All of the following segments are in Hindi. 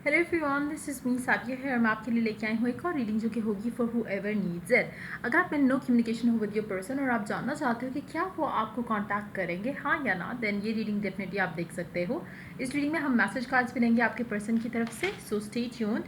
Hello everyone, this is me Sadia है और मैं आपके लिए लेके आई हूँ एक और रीडिंग जो कि होगी for who ever needs it. अगर आप में नो कम्युनिकेशन हो विद योर पर्सन और आप जानना चाहते हो कि क्या वो आपको कांटेक्ट करेंगे, हाँ या ना, देन ये रीडिंग डेफिनेटली आप देख सकते हो। इस रीडिंग में हम मैसेज कार्ड्स भी लेंगे आपके पर्सन की तरफ से, सो स्टे ट्यून्ड।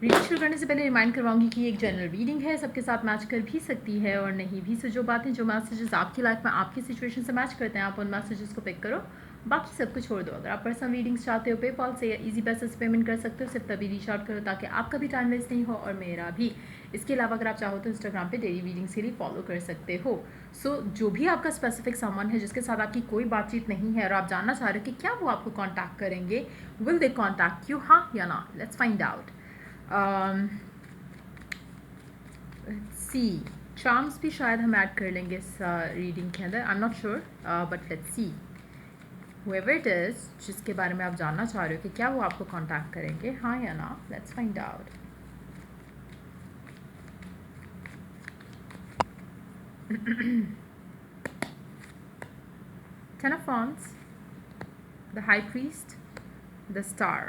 रीडिंग शुरू करने से पहले रिमाइंड करवाऊंगी कि एक जनरल रीडिंग है, सबके साथ मैच कर भी सकती है और नहीं भी। सो जो बातें, जो मैसेजेस आपकी लाइफ में आपकी सिचुएशन से मैच करते हैं, आप उन मैसेजेस को पिक करो, बाकी सब कुछ छोड़ दो। अगर आप पर्सनल रीडिंग्स चाहते हो पेपॉल से या इजी पैसे से पेमेंट कर सकते हो, सिर्फ तभी रीच आउट करो ताकि आपका भी टाइम वेस्ट नहीं हो और मेरा भी। इसके अलावा अगर आप चाहो तो इंस्टाग्राम पे डेली रीडिंग्स के लिए फॉलो कर सकते हो। सो जो भी आपका स्पेसिफिक सामान है जिसके साथ आपकी कोई बातचीत नहीं है और आप जानना चाह रहे हो कि क्या वो आपको कॉन्टैक्ट करेंगे, विल दे कॉन्टैक्ट यू, हाँ या ना, let's find out. See charms भी शायद हम ऐड कर लेंगे इस रीडिंग के अंदर, I am not sure, but let's see. whoever it is जिसके बारे में आप जानना चाह रहे हो कि क्या वो आपको कांटेक्ट करेंगे, हाँ या ना, let's find out. Ten of Wands, the High Priest, the Star.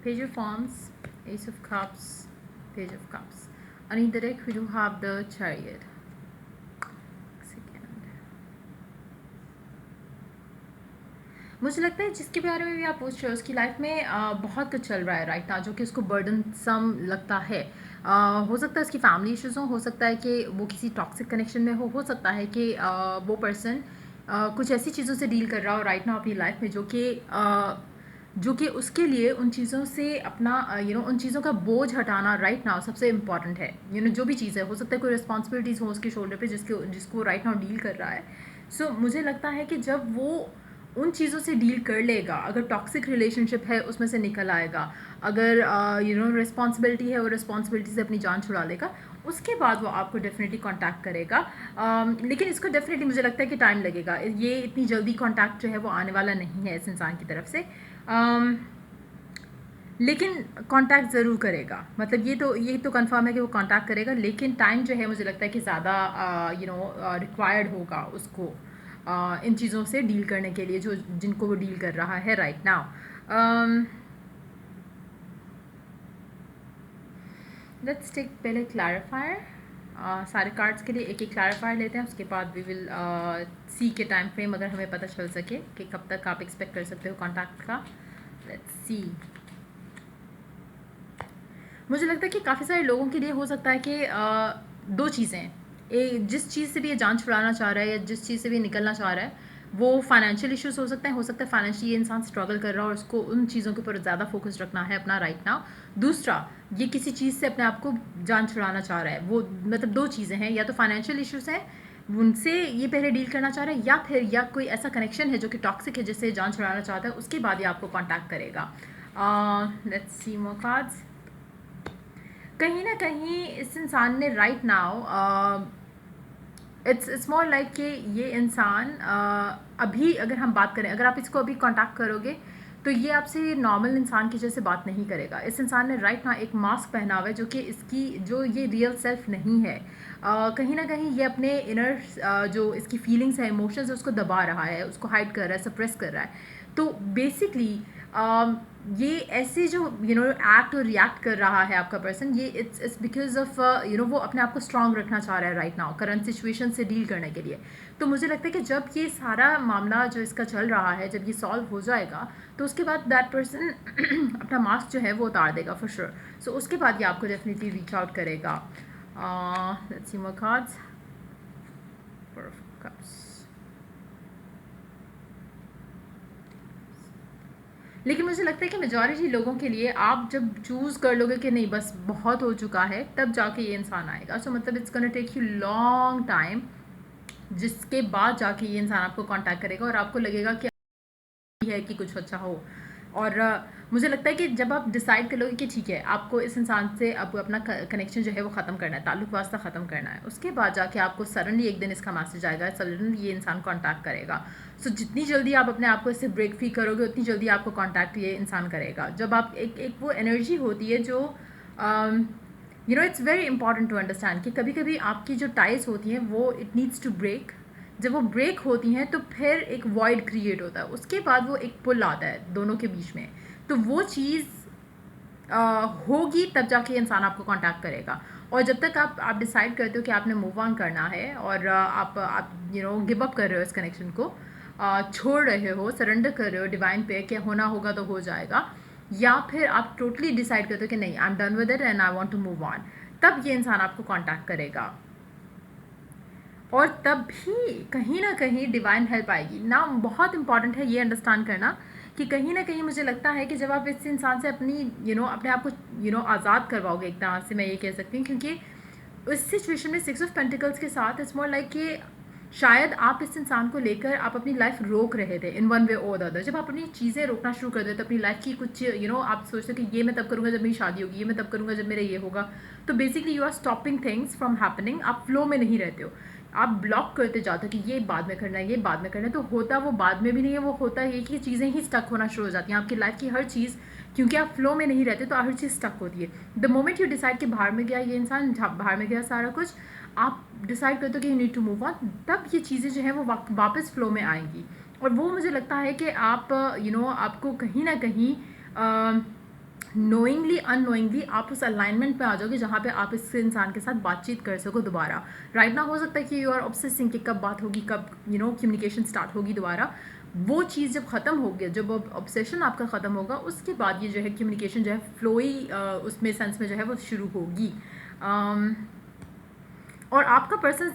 Page of Wands, Ace of Cups, Page of Cups. And in the deck we do have the Chariot. मुझे लगता है जिसके बारे में भी आप पूछ रहे हो उसकी लाइफ में बहुत कुछ चल रहा है राइट नाउ जो कि उसको बर्डन सम लगता है। हो सकता है उसकी फैमिली इश्यूज हो सकता है कि वो किसी टॉक्सिक कनेक्शन में हो सकता है कि वो पर्सन कुछ ऐसी चीज़ों से डील कर रहा हो राइट नाउ अपनी लाइफ में जो कि उसके लिए उन चीज़ों से अपना उन चीज़ों का बोझ हटाना राइट नाउ सबसे इम्पॉर्टेंट है। जो भी चीज़ है, हो सकता है कोई रिस्पॉन्सिबिलिटीज़ हो उसके शोल्डर पे जिसको राइट नाउ डील कर रहा है। सो मुझे लगता है कि जब वो उन चीज़ों से डील कर लेगा, अगर टॉक्सिक रिलेशनशिप है उसमें से निकल आएगा, अगर रिस्पॉन्सिबिलिटी है वो रिस्पॉन्सिबिलिटी से अपनी जान छुड़ा लेगा, उसके बाद वो आपको डेफिनेटली कांटेक्ट करेगा। लेकिन इसको डेफिनेटली मुझे लगता है कि टाइम लगेगा, ये इतनी जल्दी कांटेक्ट जो है वो आने वाला नहीं है इस इंसान की तरफ से। लेकिन कांटेक्ट ज़रूर करेगा, मतलब ये तो कंफर्म है कि वो कांटेक्ट करेगा, लेकिन टाइम जो है मुझे लगता है कि ज़्यादा रिक्वायर्ड होगा उसको इन चीज़ों से डील करने के लिए जो जिनको वो डील कर रहा है राइट नाउ। लेट्स टेक पहले क्लैरिफायर। सारे कार्ड्स के लिए एक एक क्लैरिफायर लेते हैं, उसके बाद वी विल सी के टाइम फ्रेम अगर हमें पता चल सके कि कब तक आप एक्सपेक्ट कर सकते हो कॉन्टैक्ट का। Let's see. मुझे लगता है कि काफ़ी सारे लोगों के लिए हो सकता है कि दो चीज़ें, जिस चीज़ से भी ये जान छुड़ाना चाह रहा है या जिस चीज़ से भी निकलना चाह रहा है वो फाइनेंशियल इश्यूज हो सकता है फाइनेंशियली ये इंसान स्ट्रगल कर रहा है और उसको उन चीज़ों के ऊपर ज़्यादा फोकस रखना है अपना राइट नाउ। दूसरा, ये किसी चीज़ से अपने आप को जान छुड़ाना चाह रहा है, वो मतलब दो चीज़ें हैं, या तो फाइनेंशियल इश्यूज हैं उनसे ये पहले डील करना चाह रहा है, या कोई ऐसा कनेक्शन है जो कि टॉक्सिक है जिससे जान छुड़ाना चाहता है, उसके बाद ये आपको कॉन्टैक्ट करेगा। Let's see more cards. कहीं ना कहीं इस इंसान ने right now it's more like कि ये इंसान अभी अगर हम बात करें, अगर आप इसको अभी कांटेक्ट करोगे तो ये आपसे नॉर्मल इंसान की जैसे बात नहीं करेगा। इस इंसान ने राइट नाउ एक मास्क पहना हुआ है जो कि इसकी जो ये रियल सेल्फ नहीं है। कहीं ना कहीं ये अपने इनर जो इसकी फीलिंग्स है, इमोशंस है, उसको दबा रहा है, उसको हाइड कर रहा है, सप्रेस कर रहा है। तो बेसिकली ये ऐसे जो एक्ट और रिएक्ट कर रहा है आपका पर्सन, ये इट्स बिकॉज ऑफ वो अपने आप को स्ट्रांग रखना चाह रहा है राइट नाउ करंट सिचुएशन से डील करने के लिए। तो मुझे लगता है कि जब ये सारा मामला जो इसका चल रहा है जब ये सॉल्व हो जाएगा तो उसके बाद दैट पर्सन अपना मास्क जो है वो उतार देगा फॉर श्योर। सो उसके बाद ये आपको डेफिनेटली रीच आउट करेगा। Let's see more cards. Four of cups. लेकिन मुझे लगता है कि मेजॉरिटी लोगों के लिए आप जब चूज़ कर लोगे कि नहीं बस बहुत हो चुका है, तब जाके ये इंसान आएगा। सो मतलब it's gonna take you long time, जिसके बाद जाके ये इंसान आपको कांटेक्ट करेगा और आपको लगेगा कि है कि कुछ अच्छा हो। और मुझे लगता है कि जब आप डिसाइड कर लोगे कि ठीक है, आपको इस इंसान से अब अपना कनेक्शन जो है वो ख़त्म करना है, ताल्लुक वास्ता ख़त्म करना है, उसके बाद जाके आपको सडनली एक दिन इसका मैसेज आएगा, सडनली ये इंसान कांटेक्ट करेगा। सो जितनी जल्दी आप अपने आप को इससे ब्रेक फ्री करोगे, उतनी जल्दी आपको कांटेक्ट ये इंसान करेगा। जब आप एक वो एनर्जी होती है जो it's very important to understand कि कभी कभी आपकी जो टाइज होती हैं वो इट नीड्स टू ब्रेक। जब वो ब्रेक होती हैं तो फिर एक वॉइड क्रिएट होता है, उसके बाद वो एक पुल आता है दोनों के बीच में। तो वो चीज़ होगी तब जाके इंसान आपको कांटेक्ट करेगा। और जब तक आप डिसाइड करते हो कि आपने मूव ऑन करना है और आप गिव अप कर रहे हो इस कनेक्शन को, छोड़ रहे हो, सरेंडर कर रहे हो डिवाइन पे कि होना होगा तो हो जाएगा, या फिर आप टोटली डिसाइड करते हो कि नहीं, I am done with it and I want to move on, तब ये इंसान आपको कांटेक्ट करेगा। और तब भी कहीं ना कहीं डिवाइन हेल्प आएगी ना। बहुत इंपॉर्टेंट है ये अंडरस्टैंड करना कि कहीं ना कहीं मुझे लगता है कि जब आप इस इंसान से अपनी अपने आप को आज़ाद करवाओगे, एक तरह से मैं ये कह सकती हूँ, क्योंकि उस सिचुएशन में 6 ऑफ पेंटिकल्स के साथ इट्स मोर लाइक कि शायद आप इस इंसान को लेकर आप अपनी लाइफ रोक रहे थे इन वन वे और द अदर। जब आप अपनी चीज़ें रोकना शुरू कर देते अपनी लाइफ की कुछ आप सोचते हो कि ये मैं तब करूँगा जब मेरी शादी होगी, ये मैं तब करूँगा जब मेरा ये होगा, तो basically you are stopping things from happening. आप फ्लो में नहीं रहते हो, आप ब्लॉक करते जाते हो कि ये बाद में करना है, ये बाद में करना है। तो होता वो बाद में भी नहीं है, वो होता है कि चीज़ें ही स्टक होना शुरू हो जाती हैं आपकी लाइफ की हर चीज़, क्योंकि आप फ्लो में नहीं रहते तो हर चीज़ स्टक होती है। द मोमेंट यू डिसाइड कि बाहर में गया ये इंसान, बाहर में गया सारा कुछ, आप डिसाइड करते हो कि you need to move on, तब ये चीज़ें जो है वो वापस फ्लो में आएंगी। और वो मुझे लगता है कि आप आपको कहीं ना कहीं नोइंगली अननोइंगली आप उस अलाइनमेंट पे आ जाओगे जहाँ पे आप इस इंसान के साथ बातचीत कर सको दोबारा। राइट ना हो सकता है कि यू आर ऑब्सेसिंग कि कब बात होगी, कब कम्युनिकेशन स्टार्ट होगी दोबारा। वो चीज़ जब ख़त्म होगी, जब ऑब्सेशन आपका ख़त्म होगा, उसके बाद ये जो है कम्युनिकेशन जो है फ्लोई उसमें सेंस में जो है वो शुरू होगी। और आपका पर्सन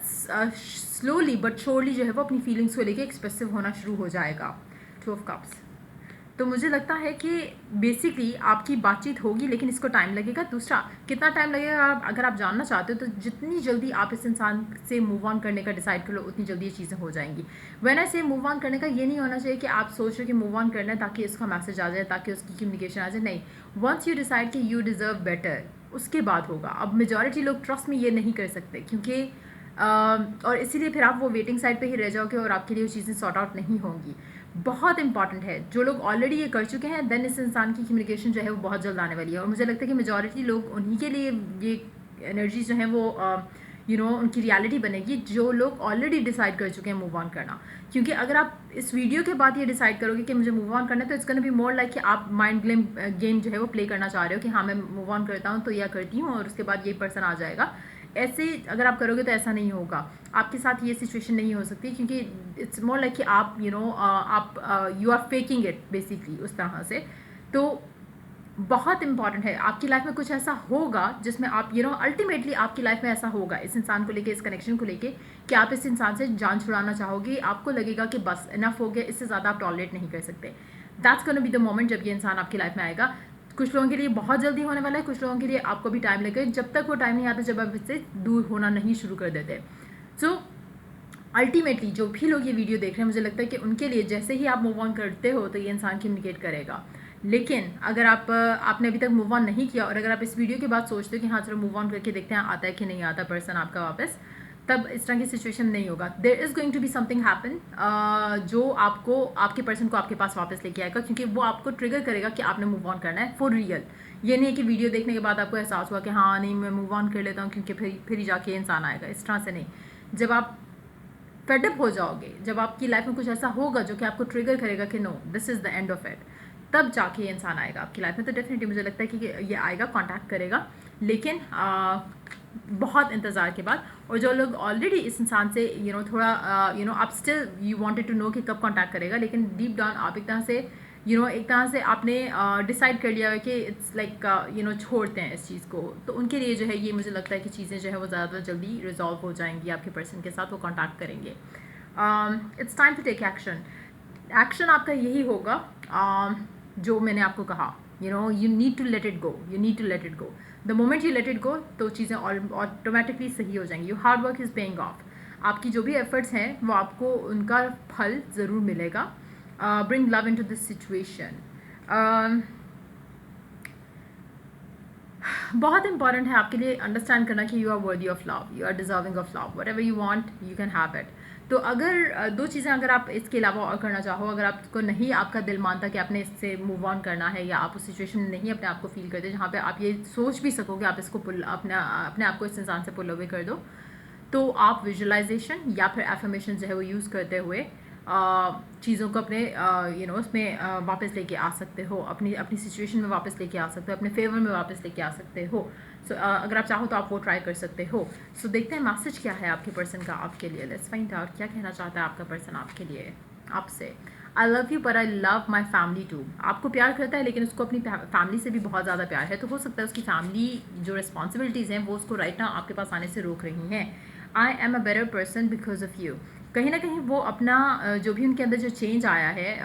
स्लोली बट श्योरली जो है वो अपनी फीलिंग्स को लेके एक्सप्रेसिव होना शुरू हो जाएगा। 2 ऑफ कप्स। तो मुझे लगता है कि बेसिकली आपकी बातचीत होगी, लेकिन इसको टाइम लगेगा। दूसरा, कितना टाइम लगेगा अगर आप जानना चाहते हो तो जितनी जल्दी आप इस इंसान से मूव ऑन करने का डिसाइड कर लो, उतनी जल्दी ये चीज़ें हो जाएंगी। व्हेन आई से मूव ऑन करने का ये नहीं होना चाहिए कि आप सोच रहे हो कि मूव ऑन करना है ताकि इसका मैसेज आ जाए, ताकि उसकी कम्युनिकेशन आ जाए। नहीं, वंस यू डिसाइड कि यू डिज़र्व बेटर, उसके बाद होगा। अब मेजॉरिटी लोग ट्रस्ट में ये नहीं कर सकते, क्योंकि और इसीलिए फिर आप वो वेटिंग साइड पे ही रह जाओगे और आपके लिए वो चीज़ें सॉर्ट आउट नहीं होंगी। बहुत इंपॉर्टेंट है, जो लोग ऑलरेडी ये कर चुके हैं, देन इस इंसान की कम्युनिकेशन जो है वो बहुत जल्द आने वाली है। और मुझे लगता है कि मेजॉरिटी लोग उन्हीं के लिए ये एनर्जी जो है वो उनकी रियलिटी बनेगी, जो लोग ऑलरेडी डिसाइड कर चुके हैं मूव ऑन करना। क्योंकि अगर आप इस वीडियो के बाद ये डिसाइड करोगे कि मुझे मूव ऑन करना है, तो it's gonna be more like कि आप माइंड गेम जो है वो प्ले करना चाह रहे हो कि हाँ मैं मूव ऑन करता हूँ तो यह करती हूँ और उसके बाद ये पर्सन आ जाएगा। ऐसे अगर आप करोगे तो ऐसा नहीं होगा, आपके साथ ये सिचुएशन नहीं हो सकती, क्योंकि इट्स मोर लाइक कि आप you are faking it basically उस तरह से। तो बहुत इंपॉर्टेंट है, आपकी लाइफ में कुछ ऐसा होगा जिसमें आप अल्टीमेटली आपकी लाइफ में ऐसा होगा इस इंसान को लेके, इस कनेक्शन को लेके, कि आप इस इंसान से जान छुड़ाना चाहोगे। आपको लगेगा कि बस इनफ हो गया, इससे ज़्यादा आप टॉलरेट नहीं कर सकते। That's gonna be the moment जब ये इंसान आपकी लाइफ में आएगा। कुछ लोगों के लिए बहुत जल्दी होने वाला है, कुछ लोगों के लिए आपको भी टाइम लगेगा। जब तक वो टाइम नहीं आता, जब आप इससे दूर होना नहीं शुरू कर देते। सो अल्टीमेटली जो भी लोग ये वीडियो देख रहे हैं, मुझे लगता है कि उनके लिए जैसे ही आप मूव ऑन करते हो तो ये इंसान कम्युनिकेट करेगा। लेकिन अगर आपने अभी तक मूव ऑन नहीं किया और अगर आप इस वीडियो के बाद सोचते हो कि हाँ चलो मूव ऑन करके देखते हैं आता है कि नहीं आता पर्सन आपका वापस, तब इस तरह की सिचुएशन नहीं होगा। There is going to be something happen जो आपको, आपके पर्सन को आपके पास वापस लेके आएगा, क्योंकि वो आपको ट्रिगर करेगा कि आपने मूव ऑन करना है फॉर रियल। ये नहीं है कि वीडियो देखने के बाद आपको एहसास हुआ कि हाँ नहीं मैं मूव ऑन कर लेता हूँ क्योंकि फिर ही जाके इंसान आएगा, इस तरह से नहीं। जब आप फेडअप हो जाओगे, जब आपकी लाइफ में कुछ ऐसा होगा जो कि आपको ट्रिगर करेगा कि no this is the end of it, तब जाके ये इंसान आएगा आपकी लाइफ में। तो डेफिनेटली मुझे लगता है कि ये आएगा, कांटेक्ट करेगा, लेकिन बहुत इंतज़ार के बाद। और जो लोग ऑलरेडी इस इंसान से थोड़ा आप still you wanted to know कि कब कांटेक्ट करेगा, लेकिन डीप डाउन आप एक तरह से एक तरह से आपने डिसाइड कर लिया है कि इट्स लाइक छोड़ते हैं इस चीज़ को, तो उनके लिए जो है ये मुझे लगता है कि चीज़ें जो है वो ज़्यादा जल्दी रिजॉल्व हो जाएंगी आपके पर्सन के साथ, वो कांटेक्ट करेंगे। It's time to take action. Action आपका यही होगा जो मैंने आपको कहा, you need to let it go, you need to let it go. The moment you let it go तो चीज़ें ऑटोमेटिकली सही हो जाएंगी। Your hard work is paying off. आपकी जो भी एफर्ट्स हैं वो आपको उनका फल ज़रूर मिलेगा। Bring love into this situation. बहुत इंपॉर्टेंट है आपके लिए अंडरस्टैंड करना कि you are worthy of love, you are deserving of love, whatever you want you can have it. तो अगर दो चीज़ें अगर आप इसके अलावा और करना चाहो, अगर आपको नहीं आपका दिल मानता कि आपने इससे मूव ऑन करना है, या आप उस सिचुएशन में नहीं अपने आप को फील करते जहाँ पे आप ये सोच भी सको कि आप इसको अपने आप को इस इंसान से पुल अवे कर दो, तो आप विजुअलाइजेशन या फिर एफर्मेशन जो है वो यूज़ करते हुए चीज़ों को अपने उसमें वापस लेके आ सकते हो, अपनी अपनी सिचुएशन में वापस लेके आ सकते हो, अपने फेवर में वापस लेके आ सकते हो। सो अगर आप चाहो तो आप वो ट्राई कर सकते हो। सो देखते हैं मैसेज क्या है आपके पर्सन का आपके लिए। लेट्स फाइंड आउट क्या कहना चाहता है आपका पर्सन आपके लिए आपसे। I love you but I love my family too. आपको प्यार करता है लेकिन उसको अपनी फैमिली से भी बहुत ज़्यादा प्यार है, तो हो सकता है उसकी फैमिली जो रिस्पॉन्सिबिलिटीज़ हैं वो उसको राइट नाउ आपके पास आने से रोक रही हैं। I am a better person because of you. कहीं ना कहीं वो अपना जो भी उनके अंदर जो चेंज आया है,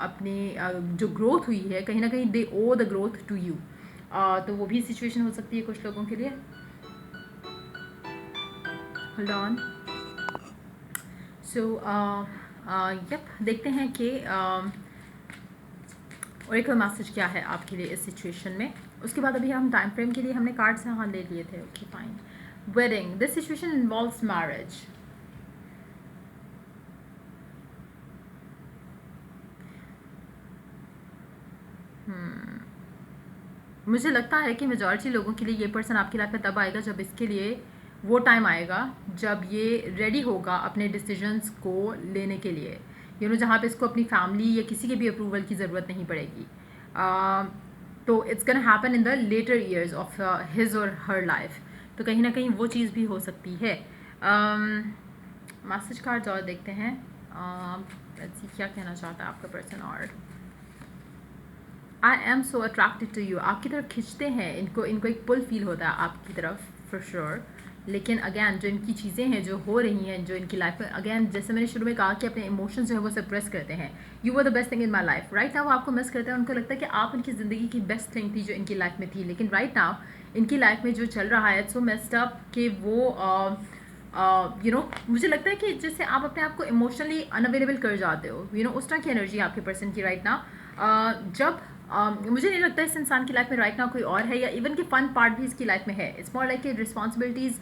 अपनी जो ग्रोथ हुई है, कहीं ना कहीं दे ओ द ग्रोथ टू यू। तो वो भी सिचुएशन हो सकती है कुछ लोगों के लिए। Hold on. सो यप, देखते हैं कि ओरेकल मैसेज क्या है आपके लिए इस सिचुएशन में। उसके बाद अभी हम टाइम फ्रेम के लिए हमने कार्ड्स यहाँ ले लिए थे। Okay fine. Wedding, this situation involves marriage. मुझे लगता है कि मेजॉरिटी लोगों के लिए ये पर्सन आपकी लाइफ में तब आएगा जब इसके लिए वो टाइम आएगा जब ये रेडी होगा अपने डिसीजंस को लेने के लिए, जहाँ पे इसको अपनी फैमिली या किसी के भी अप्रूवल की ज़रूरत नहीं पड़ेगी। तो it's can happen in the later years of his और हर लाइफ। तो कहीं ना कहीं वो चीज़ भी हो सकती है। मैसेज कार्ड्स और देखते हैं क्या कहना चाहता है आपका पर्सन। और I am so attracted to you, आपकी तरफ खिंचते हैं, इनको एक पुल फील होता है आपकी तरफ फॉर श्योर। लेकिन अगैन जो इनकी चीज़ें हैं जो हो रही हैं, जो इनकी लाइफ में, अगैन जैसे मैंने शुरू में कहा कि अपने इमोशंस जो है वो सप्रेस करते हैं। You were the best thing in my life. Right now वो आपको मिस करते हैं, उनको लगता है कि आप इनकी ज़िंदगी की बेस्ट थिंग थी जो इनकी लाइफ में थी। लेकिन राइट नाउ इनकी लाइफ में जो चल रहा है सो मेस्ड अप कि वो मुझे लगता है कि जैसे आप अपने आप को इमोशनली अनअवेलेबल कर जाते हो, उस तरह की एनर्जी आपके पर्सन की राइट नाउ। जब मुझे नहीं लगता इस इंसान की लाइफ में राइट नाउ कोई और है, या इवन कि फन पार्ट भी इसकी लाइफ में है। It's more like responsibilities,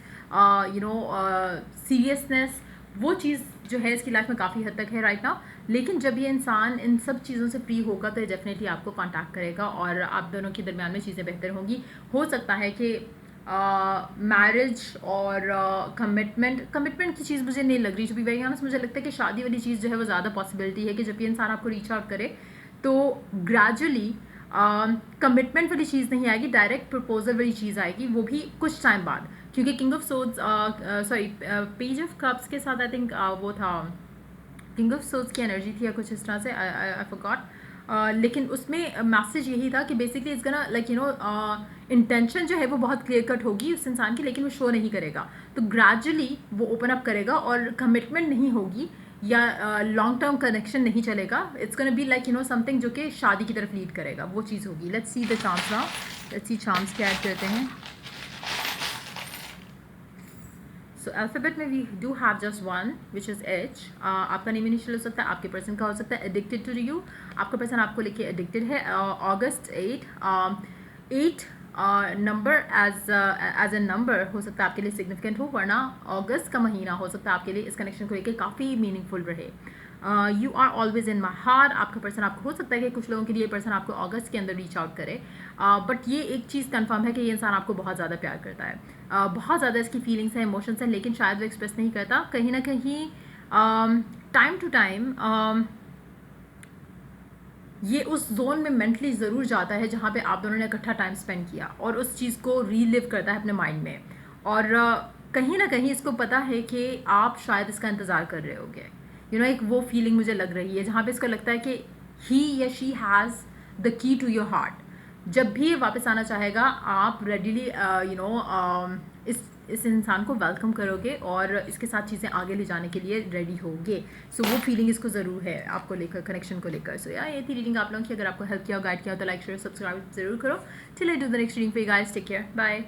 seriousness, वो चीज़ जो है इसकी लाइफ में काफ़ी हद तक है राइट नाउ। लेकिन जब ये इंसान इन सब चीज़ों से फ्री होगा तो डेफिनेटली आपको कांटेक्ट करेगा और आप दोनों के दरमियान में चीज़ें बेहतर होंगी। हो सकता है कि मैरिज और कमिटमेंट की चीज़ मुझे नहीं लग रही। टू बी वेरी ऑनेस्ट मुझे लगता है कि शादी वाली चीज़ जो है वो ज़्यादा पॉसिबिलिटी है कि जब ये इंसान आपको रीच आउट करे तो ग्रेजुअली कमिटमेंट वाली चीज़ नहीं आएगी, डायरेक्ट प्रपोजल वाली चीज़ आएगी, वो भी कुछ टाइम बाद। क्योंकि king of swords page of cups के साथ आई थिंक वो था किंग ऑफ सोड्स की एनर्जी थी या कुछ इस तरह से, आई फॉरगॉट। लेकिन उसमें मैसेज यही था कि basically it's gonna like intention जो है वो बहुत क्लियर कट होगी उस इंसान की, लेकिन वो शो नहीं करेगा। तो ग्रेजुअली वो ओपन अप करेगा और कमिटमेंट नहीं होगी या लॉन्ग टर्म कनेक्शन नहीं चलेगा। It's gonna be like something जो कि शादी की तरफ लीड करेगा, वो चीज़ होगी। Let's see the chance now, let's see chance क्या ऐड करते हैं। सो अल्फ़ाबेट में we do have just one which is H. आपका नेम इनिशियल हो सकता है, आपके पर्सन का हो सकता है। एडिक्टेड टू यू, आपका पर्सन आपको लेके एडिक्टेड है। अगस्त 8 नंबर एज ए नंबर हो सकता है आपके लिए सिग्निफिकेंट हो, वरना अगस्त का महीना हो सकता है आपके लिए इस कनेक्शन को लेकर काफ़ी मीनिंगफुल रहे। You are always in my heart, आपका पर्सन आपको हो सकता है कि कुछ लोगों के लिए पर्सन आपको अगस्त के अंदर रीच आउट करे। बट ये एक चीज़ कंफर्म है कि ये इंसान आपको बहुत ज़्यादा प्यार करता है, बहुत ज़्यादा इसकी फीलिंग्स हैं, इमोशंस हैं, लेकिन शायद वो एक्सप्रेस नहीं करता। कहीं ना कहीं टाइम टू टाइम ये उस जोन में मेंटली ज़रूर जाता है जहाँ पे आप दोनों ने इकट्ठा टाइम स्पेंड किया और उस चीज़ को रीलिव करता है अपने माइंड में। और कहीं ना कहीं इसको पता है कि आप शायद इसका इंतज़ार कर रहे होगे। एक वो फीलिंग मुझे लग रही है जहाँ पे इसको लगता है कि ही या she has the key to your heart. जब भी ये वापस आना चाहेगा आप रेडीली इस इंसान को वेलकम करोगे और इसके साथ चीज़ें आगे ले जाने के लिए रेडी होगे। सो वो फीलिंग इसको ज़रूर है आपको लेकर, कनेक्शन को लेकर। सो यार ये थी रीडिंग आप लोगों की। अगर आपको हेल्प किया, गाइड किया तो लाइक शेयर सब्सक्राइब जरूर करो। Till I do the next reading for you guys, take care, bye.